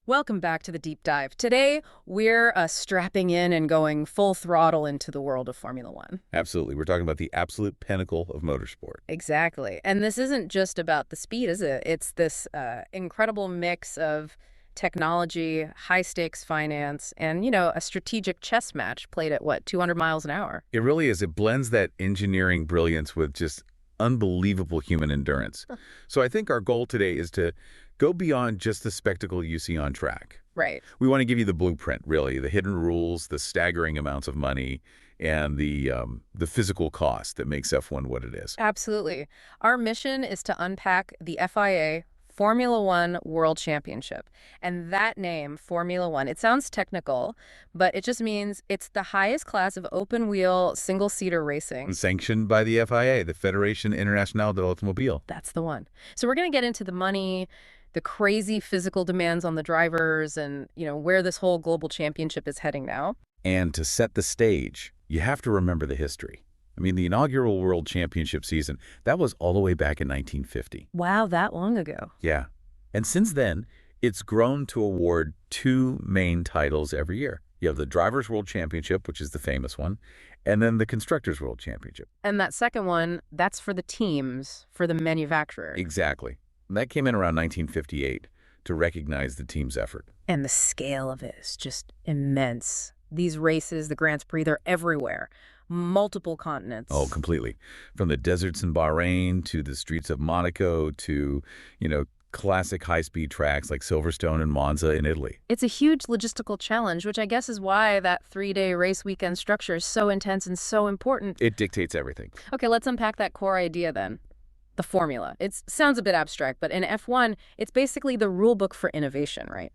Welcome back to the deep dive. Today, we're strapping in and going full throttle into the world of Formula One. Absolutely. We're talking about the absolute pinnacle of motorsport. Exactly. And this isn't just about the speed, is it? It's this incredible mix of technology, high-stakes finance, and, a strategic chess match played at, 200 miles an hour? It really is. It blends that engineering brilliance with just unbelievable human endurance. So I think our goal today is to go beyond just the spectacle you see on track. Right. We want to give you the blueprint, really, the hidden rules, the staggering amounts of money, and the physical cost that makes F1 what it is. Absolutely. Our mission is to unpack the FIA Formula One World Championship. And that name, Formula One, it sounds technical, but it just means it's the highest class of open-wheel, single-seater racing. And sanctioned by the FIA, the Fédération Internationale de l'Automobile. That's the one. So we're going to get into the money, the crazy physical demands on the drivers, and, where this whole global championship is heading now. And to set the stage, you have to remember the history. I mean, the inaugural World Championship season, that was all the way back in 1950. Wow, that long ago. Yeah. And since then, it's grown to award two main titles every year. You have the Drivers' World Championship, which is the famous one, and then the Constructors' World Championship. And that second one, that's for the teams, for the manufacturer. Exactly. And that came in around 1958 to recognize the team's effort. And the scale of it is just immense. These races, the Grand Prix, they're everywhere. Multiple continents. Oh, completely. From the deserts in Bahrain to the streets of Monaco to, classic high-speed tracks like Silverstone and Monza in Italy. It's a huge logistical challenge, which I guess is why that three-day race weekend structure is so intense and so important. It dictates everything. Okay, let's unpack that core idea then. The formula. It sounds a bit abstract, but in F1, it's basically the rule book for innovation, right?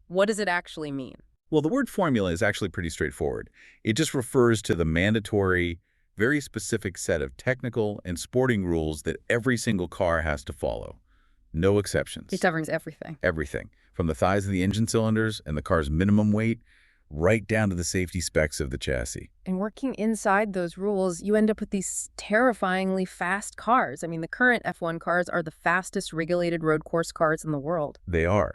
What does it actually mean? Well, the word formula is actually pretty straightforward. It just refers to the mandatory, very specific set of technical and sporting rules that every single car has to follow. No exceptions. It covers everything. Everything. From the size of the engine cylinders and the car's minimum weight, right down to the safety specs of the chassis. And working inside those rules, you end up with these terrifyingly fast cars. I mean, the current F1 cars are the fastest regulated road course cars in the world. They are.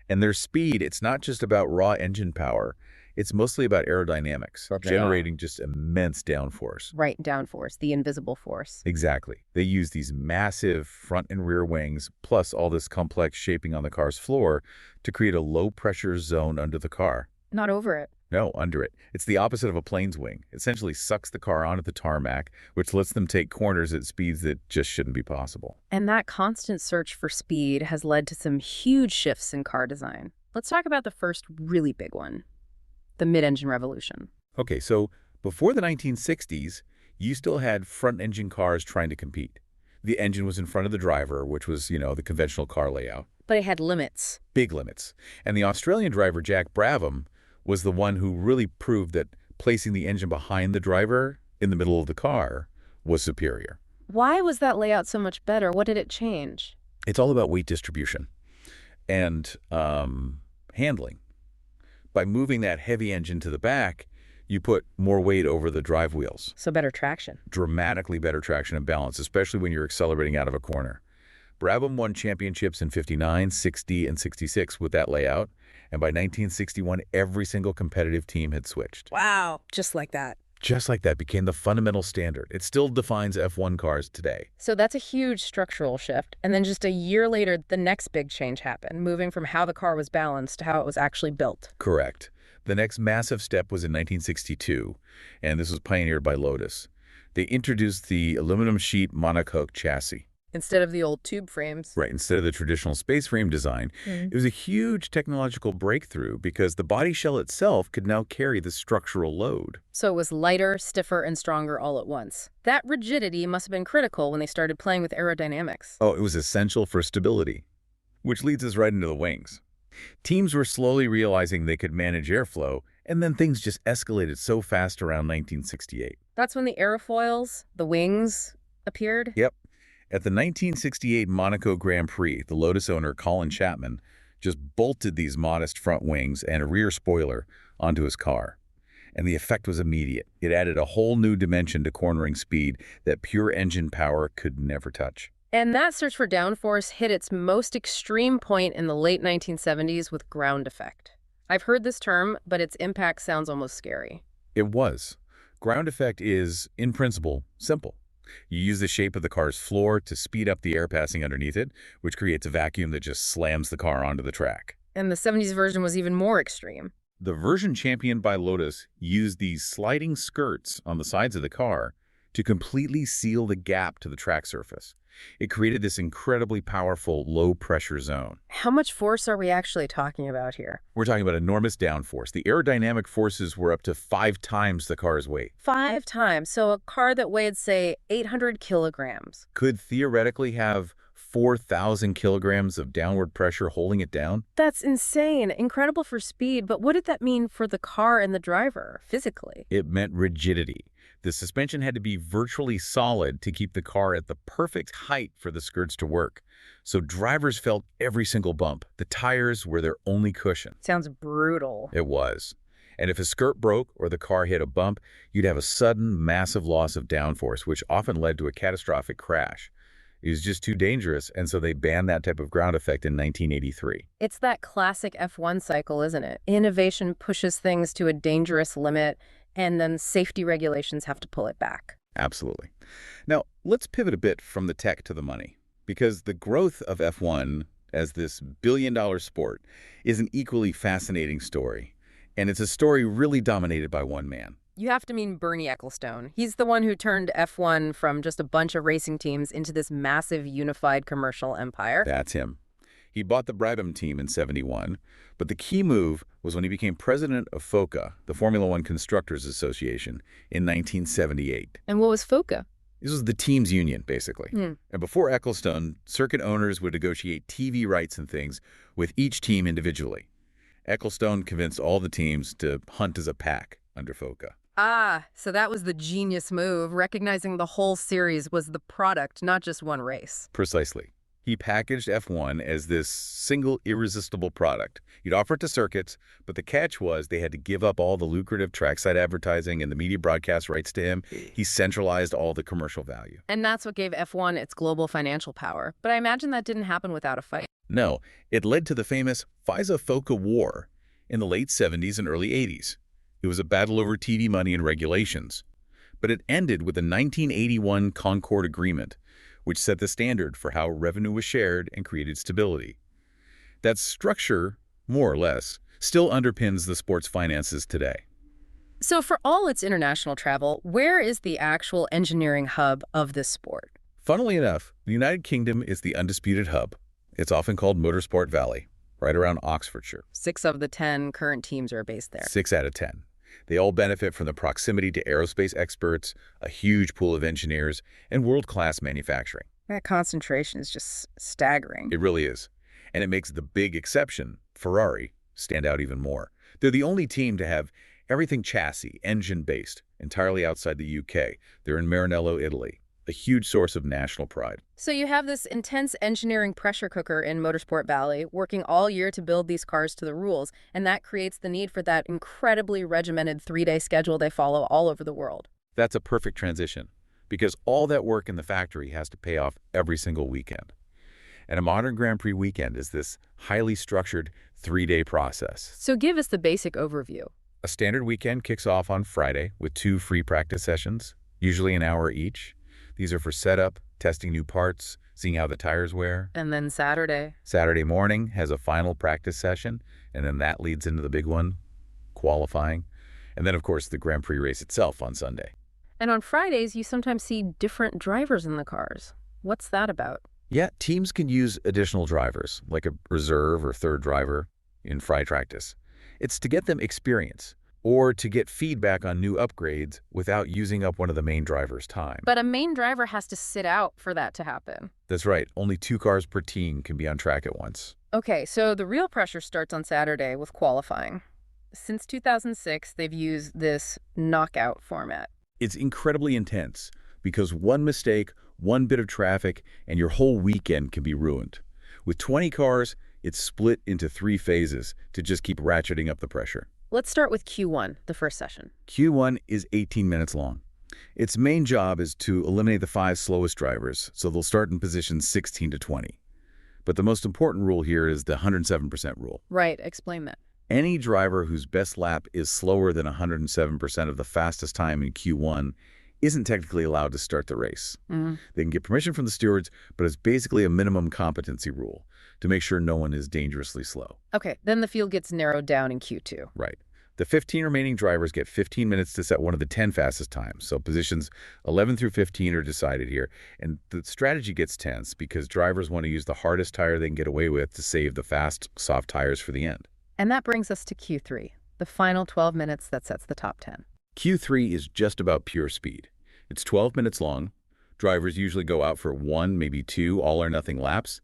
And their speed, it's not just about raw engine power. It's mostly about aerodynamics, generating just immense downforce. Right, downforce, the invisible force. Exactly. They use these massive front and rear wings, plus all this complex shaping on the car's floor to create a low-pressure zone under the car. Not over it. No, under it. It's the opposite of a plane's wing. It essentially sucks the car onto the tarmac, which lets them take corners at speeds that just shouldn't be possible. And that constant search for speed has led to some huge shifts in car design. Let's talk about the first really big one, the mid-engine revolution. Okay, so before the 1960s, you still had front-engine cars trying to compete. The engine was in front of the driver, which was, the conventional car layout. But it had limits. Big limits. And the Australian driver, Jack Brabham, was the one who really proved that placing the engine behind the driver in the middle of the car was superior. Why was that layout so much better? What did it change? It's all about weight distribution and handling. By moving that heavy engine to the back, you put more weight over the drive wheels. So better traction. Dramatically better traction and balance, especially when you're accelerating out of a corner. Brabham won championships in 59, 60, and 66 with that layout. And by 1961, every single competitive team had switched. Wow. Just like that. Just like that became the fundamental standard. It still defines F1 cars today. So that's a huge structural shift. And then just a year later, the next big change happened, moving from how the car was balanced to how it was actually built. Correct. The next massive step was in 1962, and this was pioneered by Lotus. They introduced the aluminum sheet monocoque chassis. Instead of the old tube frames. Right, instead of the traditional space frame design. It was a huge technological breakthrough because the body shell itself could now carry the structural load. So it was lighter, stiffer, and stronger all at once. That rigidity must have been critical when they started playing with aerodynamics. Oh, it was essential for stability, which leads us right into the wings. Teams were slowly realizing they could manage airflow, and then things just escalated so fast around 1968. That's when the airfoils, the wings, appeared? Yep. At the 1968 Monaco Grand Prix, the Lotus owner Colin Chapman just bolted these modest front wings and a rear spoiler onto his car. And the effect was immediate. It added a whole new dimension to cornering speed that pure engine power could never touch. And that search for downforce hit its most extreme point in the late 1970s with ground effect. I've heard this term, but its impact sounds almost scary. It was. Ground effect is, in principle, simple. You use the shape of the car's floor to speed up the air passing underneath it, which creates a vacuum that just slams the car onto the track. And the 70s version was even more extreme. The version championed by Lotus used these sliding skirts on the sides of the car to completely seal the gap to the track surface. It created this incredibly powerful low-pressure zone. How much force are we actually talking about here? We're talking about enormous downforce. The aerodynamic forces were up to 5 times the car's weight. 5 times. So a car that weighed, say, 800 kilograms. Could theoretically have 4,000 kilograms of downward pressure holding it down. That's insane. Incredible for speed, but what did that mean for the car and the driver, physically? It meant rigidity. The suspension had to be virtually solid to keep the car at the perfect height for the skirts to work. So drivers felt every single bump. The tires were their only cushion. Sounds brutal. It was. And if a skirt broke or the car hit a bump, you'd have a sudden, massive loss of downforce, which often led to a catastrophic crash. It was just too dangerous, and so they banned that type of ground effect in 1983. It's that classic F1 cycle, isn't it? Innovation pushes things to a dangerous limit, and then safety regulations have to pull it back. Absolutely. Now, let's pivot a bit from the tech to the money, because the growth of F1 as this billion-dollar sport is an equally fascinating story, and it's a story really dominated by one man. You have to mean Bernie Ecclestone. He's the one who turned F1 from just a bunch of racing teams into this massive unified commercial empire. That's him. He bought the Brabham team in '71, but the key move was when he became president of FOCA, the Formula One Constructors Association, in 1978. And what was FOCA? This was the team's union, basically. And before Ecclestone, circuit owners would negotiate TV rights and things with each team individually. Ecclestone convinced all the teams to hunt as a pack under FOCA. Ah, so that was the genius move, recognizing the whole series was the product, not just one race. Precisely. He packaged F1 as this single irresistible product. He'd offer it to circuits, but the catch was they had to give up all the lucrative trackside advertising and the media broadcast rights to him. He centralized all the commercial value. And that's what gave F1 its global financial power. But I imagine that didn't happen without a fight. No, it led to the famous FISA-FOCA war in the late 70s and early 80s. It was a battle over TV money and regulations. But it ended with the 1981 Concord Agreement, which set the standard for how revenue was shared and created stability. That structure, more or less, still underpins the sport's finances today. So for all its international travel, where is the actual engineering hub of this sport? Funnily enough, the United Kingdom is the undisputed hub. It's often called Motorsport Valley, right around Oxfordshire. 6 of the 10 current teams are based there. 6 out of 10. They all benefit from the proximity to aerospace experts, a huge pool of engineers, and world-class manufacturing. That concentration is just staggering. It really is. And it makes the big exception, Ferrari, stand out even more. They're the only team to have everything chassis, engine-based, entirely outside the UK. They're in Maranello, Italy, a huge source of national pride. So you have this intense engineering pressure cooker in Motorsport Valley working all year to build these cars to the rules, and that creates the need for that incredibly regimented 3-day schedule they follow all over the world. That's a perfect transition, because all that work in the factory has to pay off every single weekend. And a modern Grand Prix weekend is this highly structured 3-day process. So give us the basic overview. A standard weekend kicks off on Friday with 2 free practice sessions, usually an hour each. These are for setup, testing new parts, seeing how the tires wear. And then Saturday. Saturday morning has a final practice session, and then that leads into the big one, qualifying. And then, of course, the Grand Prix race itself on Sunday. And on Fridays, you sometimes see different drivers in the cars. What's that about? Yeah, teams can use additional drivers, like a reserve or third driver in Friday practice. It's to get them experience, or to get feedback on new upgrades without using up one of the main driver's time. But a main driver has to sit out for that to happen. That's right. Only 2 cars per team can be on track at once. Okay, so the real pressure starts on Saturday with qualifying. Since 2006, they've used this knockout format. It's incredibly intense because one mistake, one bit of traffic, and your whole weekend can be ruined. With 20 cars, it's split into 3 phases to just keep ratcheting up the pressure. Let's start with Q1, the first session. Q1 is 18 minutes long. Its main job is to eliminate the 5 slowest drivers, so they'll start in positions 16 to 20. But the most important rule here is the 107% rule. Right, explain that. Any driver whose best lap is slower than 107% of the fastest time in Q1 isn't technically allowed to start the race. Mm. They can get permission from the stewards, but it's basically a minimum competency rule to make sure no one is dangerously slow. Okay, then the field gets narrowed down in Q2. Right. The 15 remaining drivers get 15 minutes to set one of the 10 fastest times. So positions 11 through 15 are decided here. And the strategy gets tense because drivers want to use the hardest tire they can get away with to save the fast, soft tires for the end. And that brings us to Q3, the final 12 minutes that sets the top 10. Q3 is just about pure speed. It's 12 minutes long. Drivers usually go out for 1, maybe 2 all-or-nothing laps.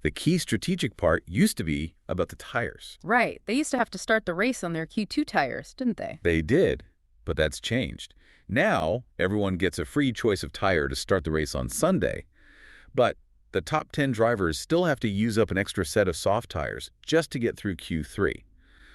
The key strategic part used to be about the tires. Right. They used to have to start the race on their Q2 tires, didn't they? They did, but that's changed. Now, everyone gets a free choice of tire to start the race on Sunday. But the top 10 drivers still have to use up an extra set of soft tires just to get through Q3.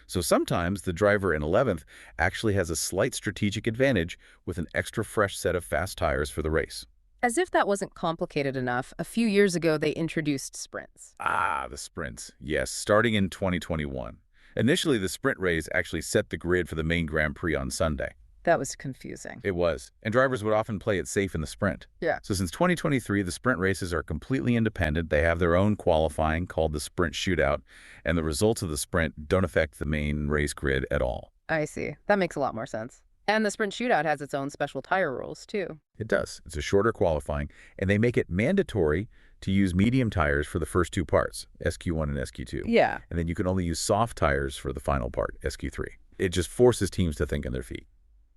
So sometimes the driver in 11th actually has a slight strategic advantage with an extra fresh set of fast tires for the race. As if that wasn't complicated enough, a few years ago they introduced sprints. Ah, the sprints. Yes, starting in 2021. Initially, the sprint race actually set the grid for the main Grand Prix on Sunday. That was confusing. It was. And drivers would often play it safe in the sprint. Yeah. So since 2023, the sprint races are completely independent. They have their own qualifying called the sprint shootout, and the results of the sprint don't affect the main race grid at all. I see. That makes a lot more sense. And the sprint shootout has its own special tire rules, too. It does. It's a shorter qualifying, and they make it mandatory to use medium tires for the first 2 parts, SQ1 and SQ2. Yeah. And then you can only use soft tires for the final part, SQ3. It just forces teams to think on their feet.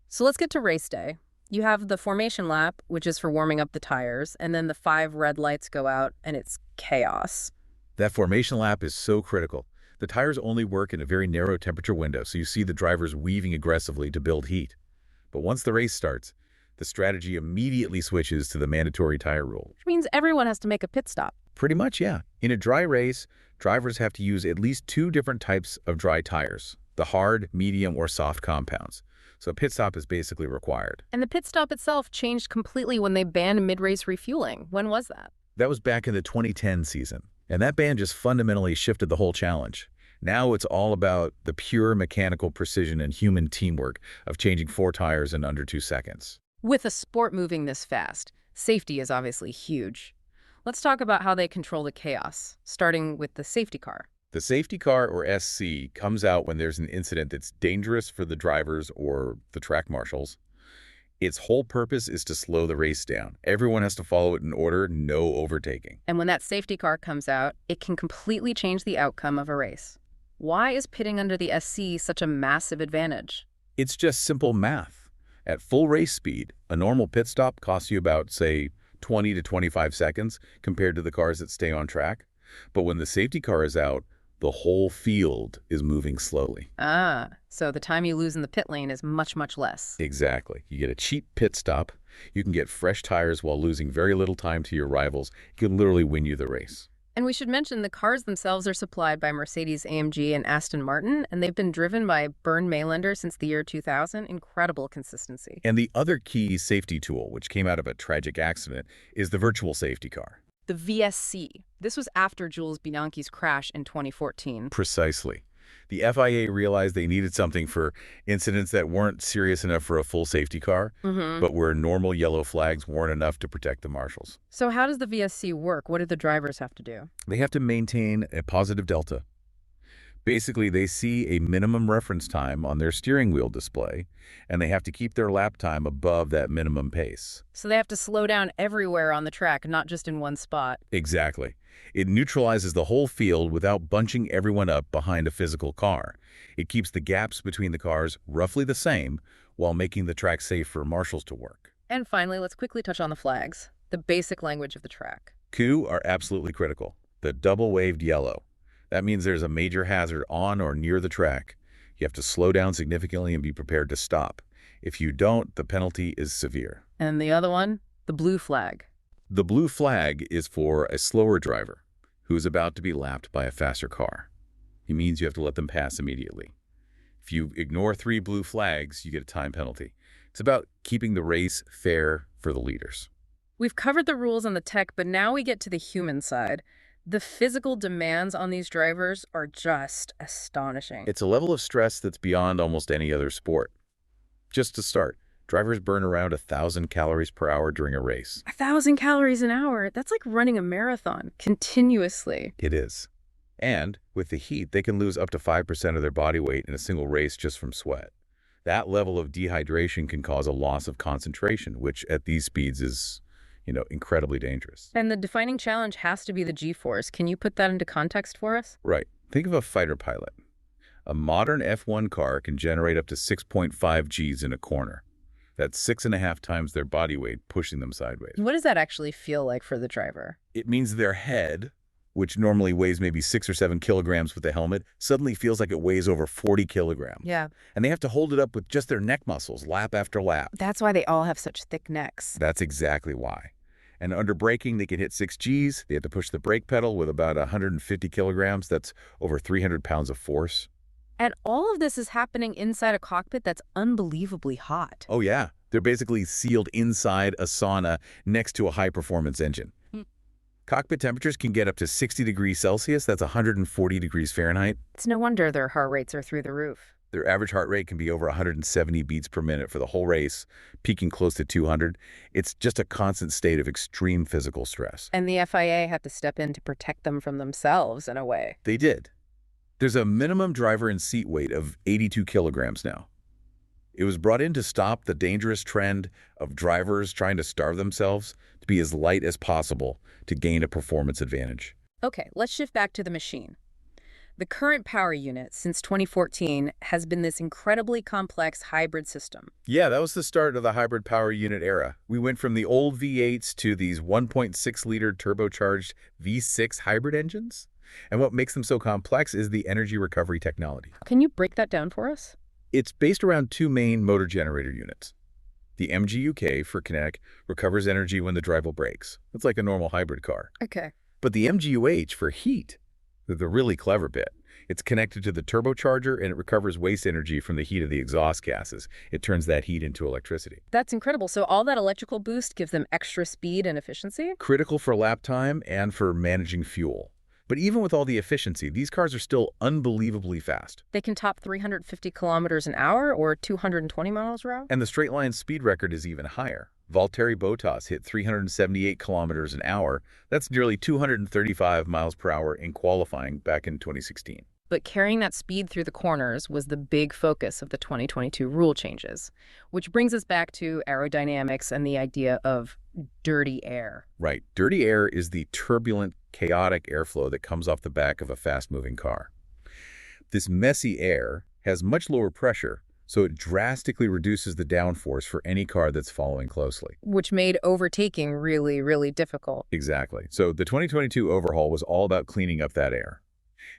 So let's get to race day. You have the formation lap, which is for warming up the tires, and then the 5 red lights go out, and it's chaos. That formation lap is so critical. The tires only work in a very narrow temperature window, so you see the drivers weaving aggressively to build heat. But once the race starts, the strategy immediately switches to the mandatory tire rule. Which means everyone has to make a pit stop. Pretty much, yeah. In a dry race, drivers have to use at least 2 different types of dry tires, the hard, medium, or soft compounds. So a pit stop is basically required. And the pit stop itself changed completely when they banned mid-race refueling. When was that? That was back in the 2010 season. And that ban just fundamentally shifted the whole challenge. Now it's all about the pure mechanical precision and human teamwork of changing 4 tires in under 2 seconds. With a sport moving this fast, safety is obviously huge. Let's talk about how they control the chaos, starting with the safety car. The safety car, or SC, comes out when there's an incident that's dangerous for the drivers or the track marshals. Its whole purpose is to slow the race down. Everyone has to follow it in order, no overtaking. And when that safety car comes out, it can completely change the outcome of a race. Why is pitting under the SC such a massive advantage? It's just simple math. At full race speed, a normal pit stop costs you about, say, 20 to 25 seconds compared to the cars that stay on track. But when the safety car is out, the whole field is moving slowly. Ah, so the time you lose in the pit lane is much, much less. Exactly. You get a cheap pit stop. You can get fresh tires while losing very little time to your rivals. It can literally win you the race. And we should mention the cars themselves are supplied by Mercedes-AMG and Aston Martin, and they've been driven by Bernd Maylander since the year 2000. Incredible consistency. And the other key safety tool, which came out of a tragic accident, is the virtual safety car. The VSC. This was after Jules Bianchi's crash in 2014. Precisely. The FIA realized they needed something for incidents that weren't serious enough for a full safety car, but where normal yellow flags weren't enough to protect the marshals. So how does the VSC work? What do the drivers have to do? They have to maintain a positive delta. Basically, they see a minimum reference time on their steering wheel display, and they have to keep their lap time above that minimum pace. So they have to slow down everywhere on the track, not just in one spot. Exactly. It neutralizes the whole field without bunching everyone up behind a physical car. It keeps the gaps between the cars roughly the same while making the track safe for marshals to work. And finally, let's quickly touch on the flags, the basic language of the track. Q are absolutely critical. The double-waved yellow. That means there's a major hazard on or near the track. You have to slow down significantly and be prepared to stop. If you don't, the penalty is severe. And the other one, the blue flag. The blue flag is for a slower driver who's about to be lapped by a faster car. It means you have to let them pass immediately. If you ignore 3 blue flags, you get a time penalty. It's about keeping the race fair for the leaders. We've covered the rules and the tech, but now we get to the human side. The physical demands on these drivers are just astonishing. It's a level of stress that's beyond almost any other sport. Just to start, drivers burn around 1,000 calories per hour during a race. 1,000 calories an hour, that's like running a marathon continuously. It is. And with the heat, they can lose up to 5% of their body weight in a single race just from sweat. That level of dehydration can cause a loss of concentration, which at these speeds is, incredibly dangerous. And the defining challenge has to be the G-force. Can you put that into context for us? Right. Think of a fighter pilot. A modern F1 car can generate up to 6.5 Gs in a corner. That's 6.5 times their body weight, pushing them sideways. What does that actually feel like for the driver? It means their head, which normally weighs maybe 6 or 7 kilograms with the helmet, suddenly feels like it weighs over 40 kilograms. Yeah. And they have to hold it up with just their neck muscles, lap after lap. That's why they all have such thick necks. That's exactly why. And under braking, they can hit 6 Gs. They have to push the brake pedal with about 150 kilograms. That's over 300 pounds of force. And all of this is happening inside a cockpit that's unbelievably hot. Oh, yeah. They're basically sealed inside a sauna next to a high-performance engine. Cockpit temperatures can get up to 60 degrees Celsius. That's 140 degrees Fahrenheit. It's no wonder their heart rates are through the roof. Their average heart rate can be over 170 beats per minute for the whole race, peaking close to 200. It's just a constant state of extreme physical stress. And the FIA had to step in to protect them from themselves in a way. They did. There's a minimum driver and seat weight of 82 kilograms now. It was brought in to stop the dangerous trend of drivers trying to starve themselves to be as light as possible to gain a performance advantage. Okay, let's shift back to the machine. The current power unit since 2014 has been this incredibly complex hybrid system. Yeah, that was the start of the hybrid power unit era. We went from the old V8s to these 1.6-liter turbocharged V6 hybrid engines. And what makes them so complex is the energy recovery technology. Can you break that down for us? It's based around two main motor generator units. The MGUK for kinetic recovers energy when the driver brakes. It's like a normal hybrid car. Okay. But the MGUH for heat, the really clever bit, it's connected to the turbocharger and it recovers waste energy from the heat of the exhaust gases. It turns that heat into electricity. That's incredible. So all that electrical boost gives them extra speed and efficiency? Critical for lap time and for managing fuel. But even with all the efficiency, these cars are still unbelievably fast. They can top 350 kilometers an hour or 220 miles per hour? And the straight line speed record is even higher. Valtteri Bottas hit 378 kilometers an hour. That's nearly 235 miles per hour in qualifying back in 2016. But carrying that speed through the corners was the big focus of the 2022 rule changes, which brings us back to aerodynamics and the idea of dirty air. Right. Dirty air is the turbulent, chaotic airflow that comes off the back of a fast-moving car. This messy air has much lower pressure, so it drastically reduces the downforce for any car that's following closely. Which made overtaking really, really difficult. Exactly. So the 2022 overhaul was all about cleaning up that air.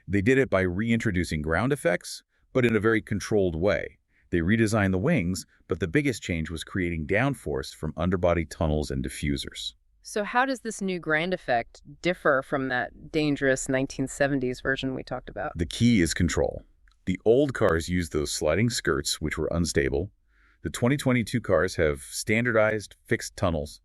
They did it by reintroducing ground effects, but in a very controlled way. They redesigned the wings, but the biggest change was creating downforce from underbody tunnels and diffusers. So how does this new ground effect differ from that dangerous 1970s version we talked about? The key is control. The old cars used those sliding skirts, which were unstable. The 2022 cars have standardized, fixed tunnels.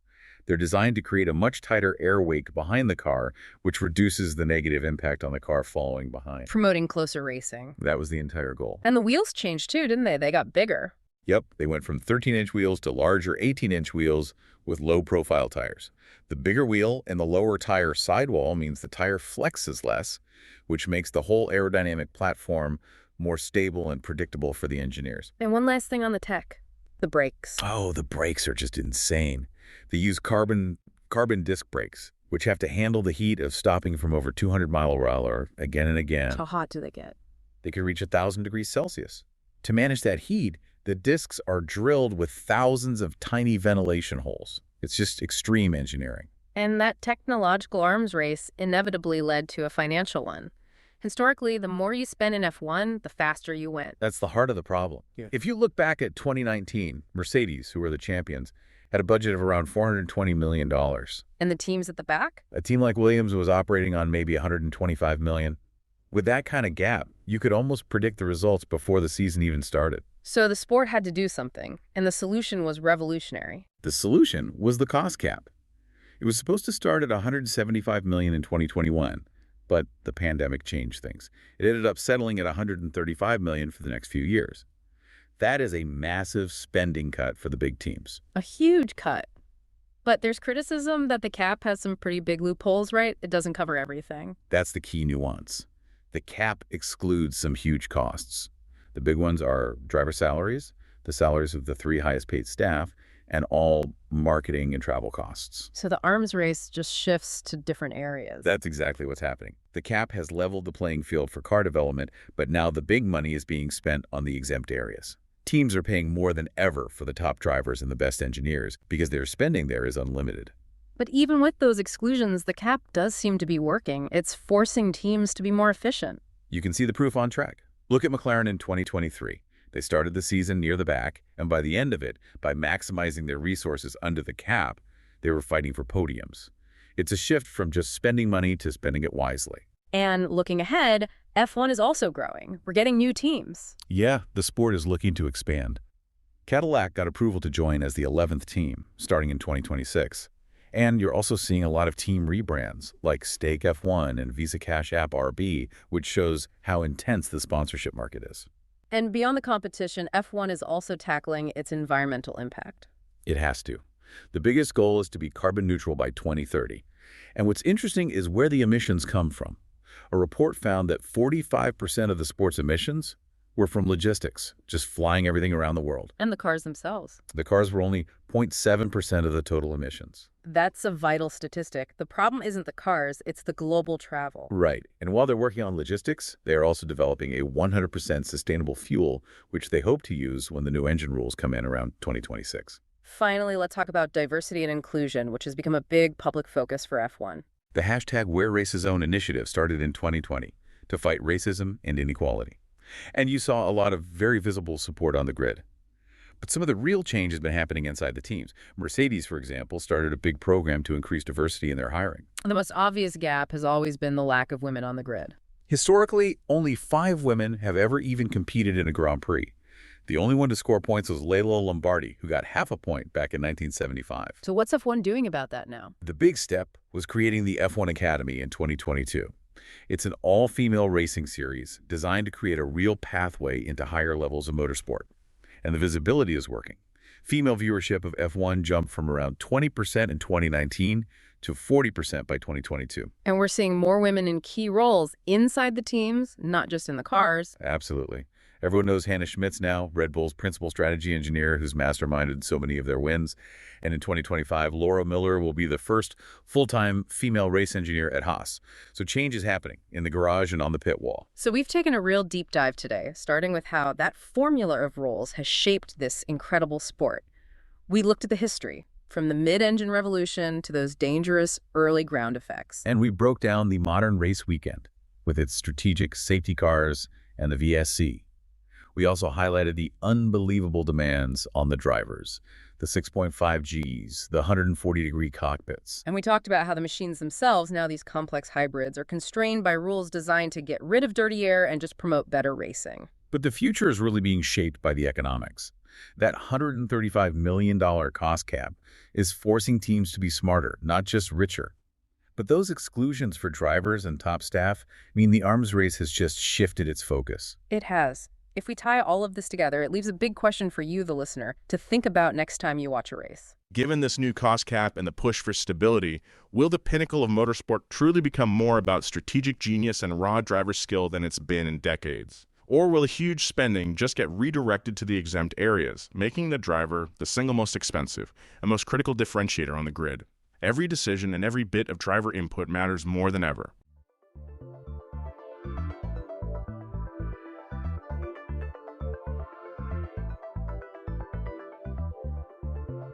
They're designed to create a much tighter air wake behind the car, which reduces the negative impact on the car following behind. Promoting closer racing. That was the entire goal. And the wheels changed too, didn't they? They got bigger. Yep, they went from 13-inch wheels to larger 18-inch wheels with low-profile tires. The bigger wheel and the lower tire sidewall means the tire flexes less, which makes the whole aerodynamic platform more stable and predictable for the engineers. And one last thing on the tech, the brakes. Oh, the brakes are just insane. They use carbon disc brakes, which have to handle the heat of stopping from over 200 miles per hour again and again. How hot do they get? They can reach 1,000 degrees Celsius. To manage that heat, the discs are drilled with thousands of tiny ventilation holes. It's just extreme engineering. And that technological arms race inevitably led to a financial one. Historically, the more you spend in F1, the faster you went. That's the heart of the problem. Yeah. If you look back at 2019, Mercedes, who were the champions, had a budget of around $420 million. And the teams at the back? A team like Williams was operating on maybe $125 million. With that kind of gap, you could almost predict the results before the season even started. So the sport had to do something, and the solution was revolutionary. The solution was the cost cap. It was supposed to start at $175 million in 2021, but the pandemic changed things. It ended up settling at $135 million for the next few years. That is a massive spending cut for the big teams. A huge cut. But there's criticism that the cap has some pretty big loopholes, right? It doesn't cover everything. That's the key nuance. The cap excludes some huge costs. The big ones are driver salaries, the salaries of the 3 highest paid staff, and all marketing and travel costs. So the arms race just shifts to different areas. That's exactly what's happening. The cap has leveled the playing field for car development, but now the big money is being spent on the exempt areas. Teams are paying more than ever for the top drivers and the best engineers because their spending there is unlimited. But even with those exclusions, the cap does seem to be working. It's forcing teams to be more efficient. You can see the proof on track. Look at McLaren in 2023. They started the season near the back, and by the end of it, by maximizing their resources under the cap, they were fighting for podiums. It's a shift from just spending money to spending it wisely. And looking ahead, F1 is also growing. We're getting new teams. Yeah, the sport is looking to expand. Cadillac got approval to join as the 11th team, starting in 2026. And you're also seeing a lot of team rebrands, like Stake F1 and Visa Cash App RB, which shows how intense the sponsorship market is. And beyond the competition, F1 is also tackling its environmental impact. It has to. The biggest goal is to be carbon neutral by 2030. And what's interesting is where the emissions come from. A report found that 45% of the sport's emissions were from logistics, just flying everything around the world. And the cars themselves. The cars were only 0.7% of the total emissions. That's a vital statistic. The problem isn't the cars, it's the global travel. Right. And while they're working on logistics, they are also developing a 100% sustainable fuel, which they hope to use when the new engine rules come in around 2026. Finally, let's talk about diversity and inclusion, which has become a big public focus for F1. The hashtag Wear Races Own initiative started in 2020 to fight racism and inequality. And you saw a lot of very visible support on the grid. But some of the real change has been happening inside the teams. Mercedes, for example, started a big program to increase diversity in their hiring. The most obvious gap has always been the lack of women on the grid. Historically, only 5 women have ever even competed in a Grand Prix. The only one to score points was Leila Lombardi, who got half a point back in 1975. So what's F1 doing about that now? The big step was creating the F1 Academy in 2022. It's an all-female racing series designed to create a real pathway into higher levels of motorsport. And the visibility is working. Female viewership of F1 jumped from around 20% in 2019 to 40% by 2022. And we're seeing more women in key roles inside the teams, not just in the cars. Absolutely. Everyone knows Hannah Schmitz now, Red Bull's principal strategy engineer who's masterminded so many of their wins. And in 2025, Laura Miller will be the first full-time female race engineer at Haas. So change is happening in the garage and on the pit wall. So we've taken a real deep dive today, starting with how that formula of roles has shaped this incredible sport. We looked at the history, from the mid-engine revolution to those dangerous early ground effects. And we broke down the modern race weekend with its strategic safety cars and the VSC. We also highlighted the unbelievable demands on the drivers, the 6.5 Gs, the 140-degree cockpits. And we talked about how the machines themselves, now these complex hybrids, are constrained by rules designed to get rid of dirty air and just promote better racing. But the future is really being shaped by the economics. That $135 million cost cap is forcing teams to be smarter, not just richer. But those exclusions for drivers and top staff mean the arms race has just shifted its focus. It has. If we tie all of this together, it leaves a big question for you, the listener, to think about next time you watch a race. Given this new cost cap and the push for stability, will the pinnacle of motorsport truly become more about strategic genius and raw driver skill than it's been in decades? Or will huge spending just get redirected to the exempt areas, making the driver the single most expensive and most critical differentiator on the grid? Every decision and every bit of driver input matters more than ever.